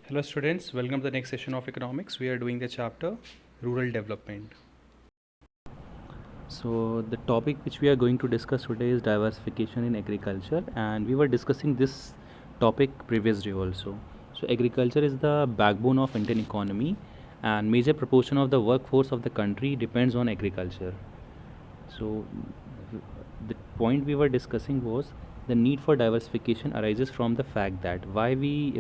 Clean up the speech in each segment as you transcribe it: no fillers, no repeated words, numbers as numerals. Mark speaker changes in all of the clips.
Speaker 1: Hello students, welcome to the next session of economics. We are doing the chapter rural development.
Speaker 2: So the topic which we are going to discuss today is diversification in agriculture, and we were discussing this topic previously also. So agriculture is the backbone of Indian economy, and major proportion of the workforce of the country depends on agriculture. So the point we were discussing was the need for diversification arises from the fact that why we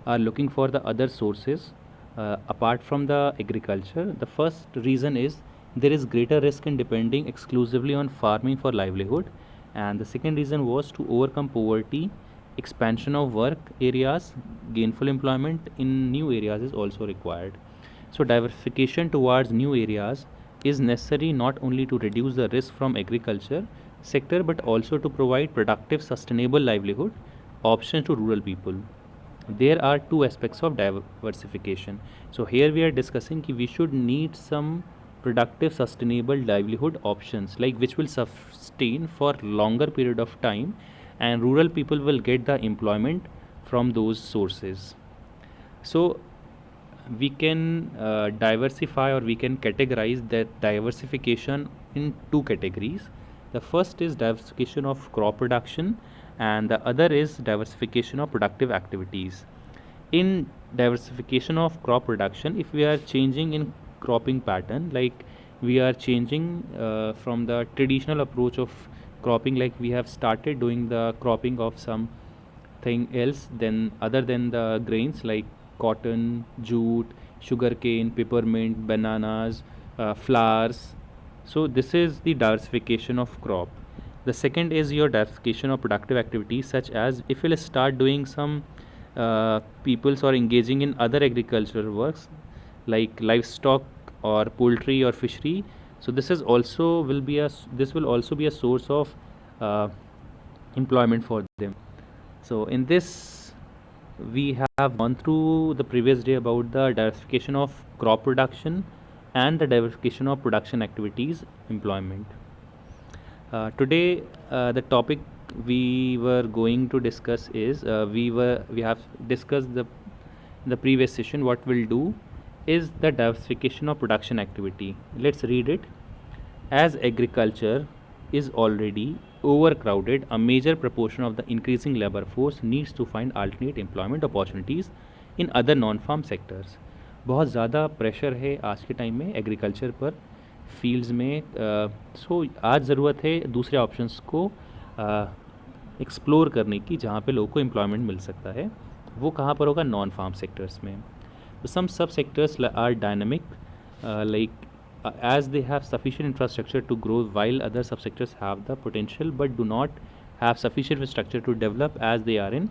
Speaker 2: are looking for the other sources apart from the agriculture. The first reason is there is greater risk in depending exclusively on farming for livelihood, and the second reason was to overcome poverty. Expansion of work areas, gainful employment in new areas is also required. So diversification towards new areas is necessary not only to reduce the risk from agriculture sector but also to provide productive sustainable livelihood options to rural people. There are two aspects of diversification. So here we are discussing that we should need some productive sustainable livelihood options like which will sustain for longer period of time, and rural people will get the employment from those sources. So we can diversify, or we can categorize that diversification in two categories. The first is diversification of crop production, and the other is diversification of productive activities. In diversification of crop production, if we are changing in cropping pattern, like we are changing from the traditional approach of cropping, like we have started doing the cropping of something else than other than the grains like cotton, jute, sugarcane, peppermint, bananas, flowers. So this is the diversification of crop. The second is your diversification of productive activities, such as if you'll start doing some peoples or engaging in other agricultural works like livestock or poultry or fishery. So this will also be a source of uh, employment for them. So in this we have gone through the previous day about the diversification of crop production and the diversification of production activities employment. Today, the topic we were going to discuss is we have discussed the previous session. What we'll do is the diversification of production activity. Let's read it. As agriculture is already overcrowded, a major proportion of the increasing labor force needs to find alternate employment opportunities in other non-farm sectors. बहुत ज़्यादा pressure है आज के time में agriculture पर fields में। सो आज ज़रूरत है दूसरे ऑप्शंस को एक्सप्लोर करने की जहाँ पे लोगों को एम्प्लॉयमेंट मिल सकता है। वो कहाँ पर होगा? नॉन फार्म सेक्टर्स में। तो some sub sectors are dynamic like as they have sufficient infrastructure to grow, while other subsectors have the potential but do not have sufficient infrastructure to develop, as they are in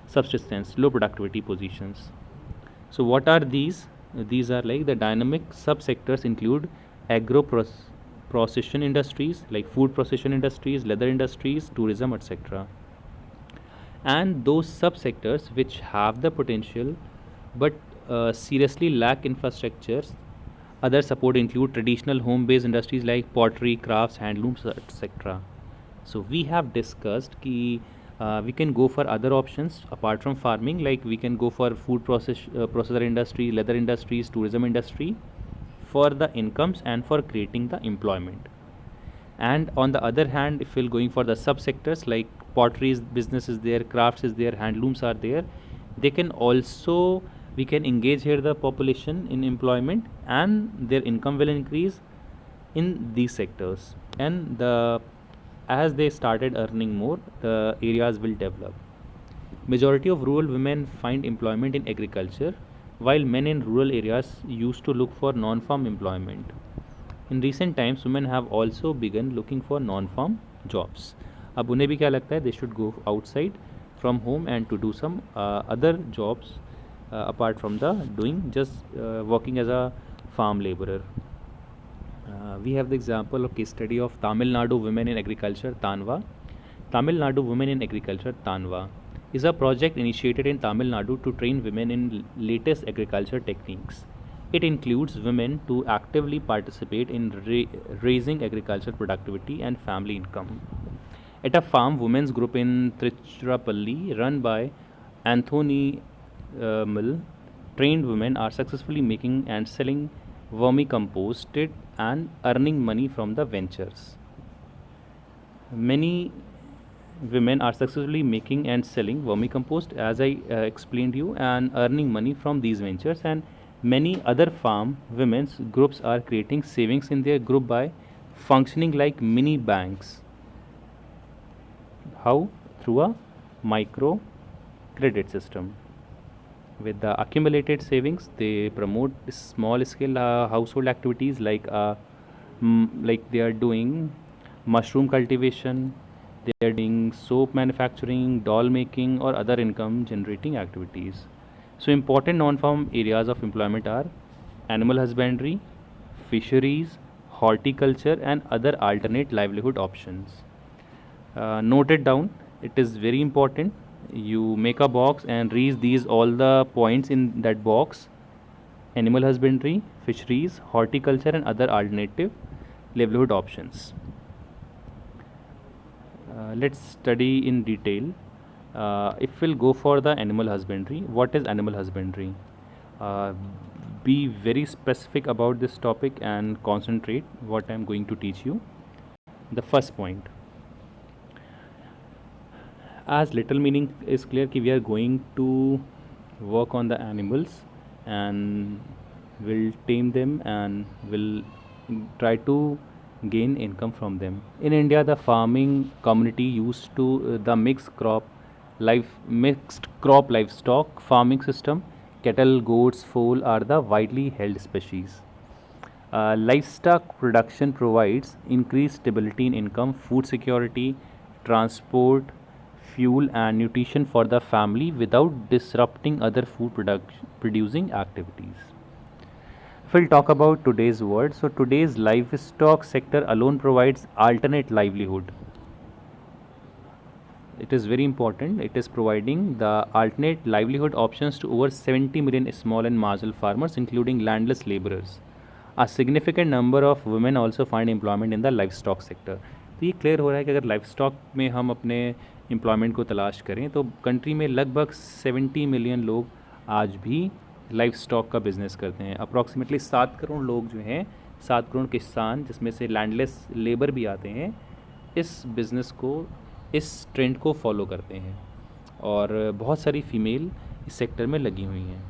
Speaker 2: subsistence low productivity positions. So what are these? These are like the dynamic subsectors include agro procession industries like food procession industries, leather industries, tourism, etc. And those subsectors which have the potential but seriously lack infrastructures. Other support include traditional home-based industries like pottery, crafts, handlooms, etc. So we have discussed कि we can go for other options apart from farming, like we can go for processor industry, leather industries, tourism industry for the incomes and for creating the employment. And on the other hand, if we're going for the subsectors like pottery business is there, crafts is there, handlooms are there, they can also, we can engage here the population in employment and their income will increase in these sectors, and as they started earning more, the areas will develop. Majority of rural women find employment in agriculture, while men in rural areas used to look for non-farm employment. In recent times, women have also begun looking for non-farm jobs. अब उन्हें भी क्या लगता है? They should go outside from home and to do some other jobs apart from the doing just working as a farm laborer. We have the example of case study of Tamil Nadu women in agriculture, Tanva. Tamil Nadu Women in Agriculture, Tanva, is a project initiated in Tamil Nadu to train women in latest agriculture techniques. It includes women to actively participate in raising agriculture productivity and family income. At a farm women's group in Trichurapalli run by Anthony Mill, trained women are successfully making and selling vermicomposted and earning money from the ventures. Many women are successfully making and selling vermicompost, as I explained you, and earning money from these ventures. And many other farm women's groups are creating savings in their group by functioning like mini banks. How? Through a micro credit system. With the accumulated savings, they promote small scale household activities like they are doing mushroom cultivation, they are doing soap manufacturing, doll making, or other income generating activities. So, important non farm areas of employment are animal husbandry, fisheries, horticulture, and other alternate livelihood options. Note it down, it is very important. You make a box and read these all the points in that box: animal husbandry, fisheries, horticulture, and other alternative livelihood options. Let's study in detail. If we'll go for the animal husbandry, what is animal husbandry? Uh, be very specific about this topic and concentrate what I'm going to teach you. The first point, as little meaning is clear कि we are going to work on the animals and will tame them and will try to gain income from them. In India, the farming community used to the mixed crop livestock farming system. Cattle, goats, fowl are the widely held species. Livestock production provides increased stability in income, food security, transport, fuel, and nutrition for the family without disrupting other producing activities. If we'll talk about today's world, so today's livestock sector alone provides alternate livelihood. It is very important. It is providing the alternate livelihood options to over 70 million small and marginal farmers, including landless laborers. A significant number of women also find employment in the livestock sector. तो ये clear हो रहा है कि अगर life stock में हम अपने एम्प्लॉयमेंट को तलाश करें तो कंट्री में लगभग 70 मिलियन लोग आज भी लाइफ स्टॉक का बिज़नेस करते हैं. अप्रॉक्सीमेटली 7 करोड़ लोग जो हैं, 7 करोड़ किसान जिसमें से लैंडलेस लेबर भी आते हैं, इस बिज़नेस को, इस ट्रेंड को फॉलो करते हैं और बहुत सारी फीमेल इस सेक्टर में लगी हुई हैं.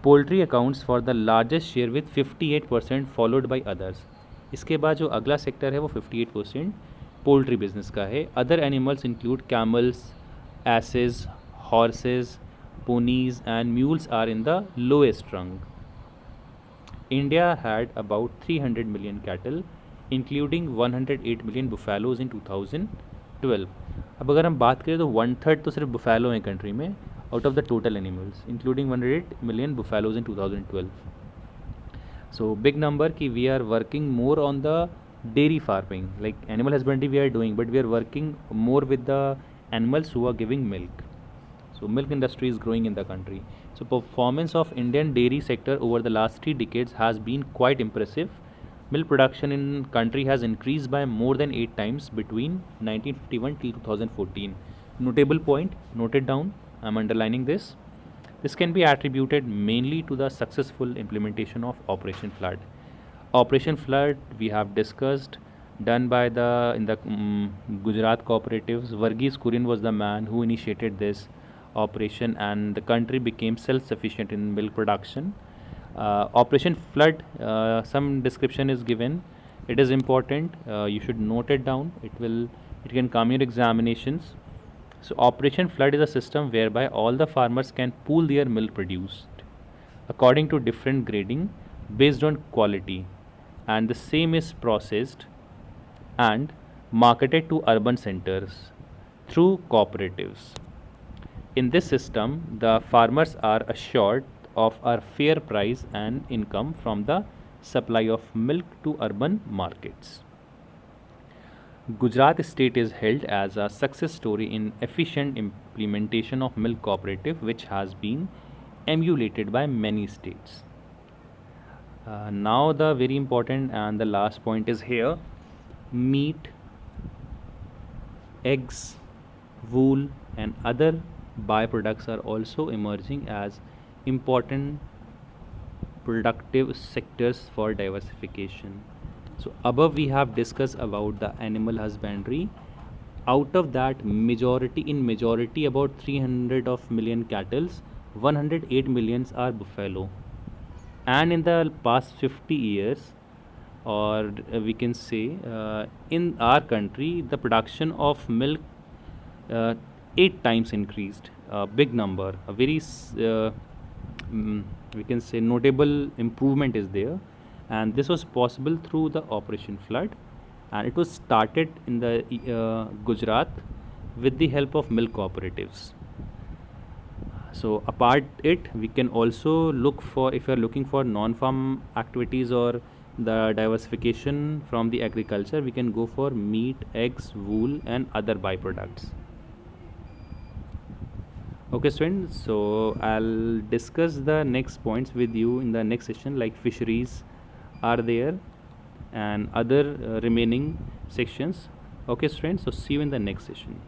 Speaker 2: Poultry accounts for the largest share with 58% followed by others. इसके बाद जो अगला सेक्टर है वो 58% पोल्ट्री बिजनेस का है. Other animals include camels, asses, horses, ponies and mules are in the lowest rung. India had about 300 million cattle including 108 million buffaloes in 2012. अब अगर हम बात करें तो 1/3 तो सिर्फ बुफेलो हैं कंट्री में out of the total animals, including 108 million buffaloes in 2012. So big number ki we are working more on the dairy farming, like animal husbandry we are doing, but we are working more with the animals who are giving milk. So milk industry is growing in the country. So performance of Indian dairy sector over the last 3 decades has been quite impressive. Milk production in country has increased by more than 8 times between 1951 till 2014. Notable point, note it down. I'm underlining this. This can be attributed mainly to the successful implementation of Operation Flood. Operation Flood we have discussed, done by the Gujarat cooperatives. Varghese Kurian was the man who initiated this operation and the country became self-sufficient in milk production. Operation Flood, some description is given. It is important. You should note it down. It can come in examinations. So Operation Flood is a system whereby all the farmers can pool their milk produced according to different grading based on quality, and the same is processed and marketed to urban centers through cooperatives. In this system, the farmers are assured of a fair price and income from the supply of milk to urban markets. Gujarat state is held as a success story in efficient implementation of milk cooperative, which has been emulated by many states. Now the very important and the last point is here: meat, eggs, wool and other byproducts are also emerging as important productive sectors for diversification. So above we have discussed about the animal husbandry. Out of that, majority about 300 of million cattles, 108 millions are buffalo. And in the past 50 years, or we can say in our country, the production of milk uh, 8 times increased. A big number, a very we can say notable improvement is there, and this was possible through the Operation Flood, and it was started in the Gujarat with the help of milk cooperatives. So apart it, we can also look for, if you are looking for non-farm activities or the diversification from the agriculture, we can go for meat, eggs, wool, and other byproducts. Okay, students. So I'll discuss the next points with you in the next session, like fisheries are there and other remaining sections. Okay, students. So see you in the next session.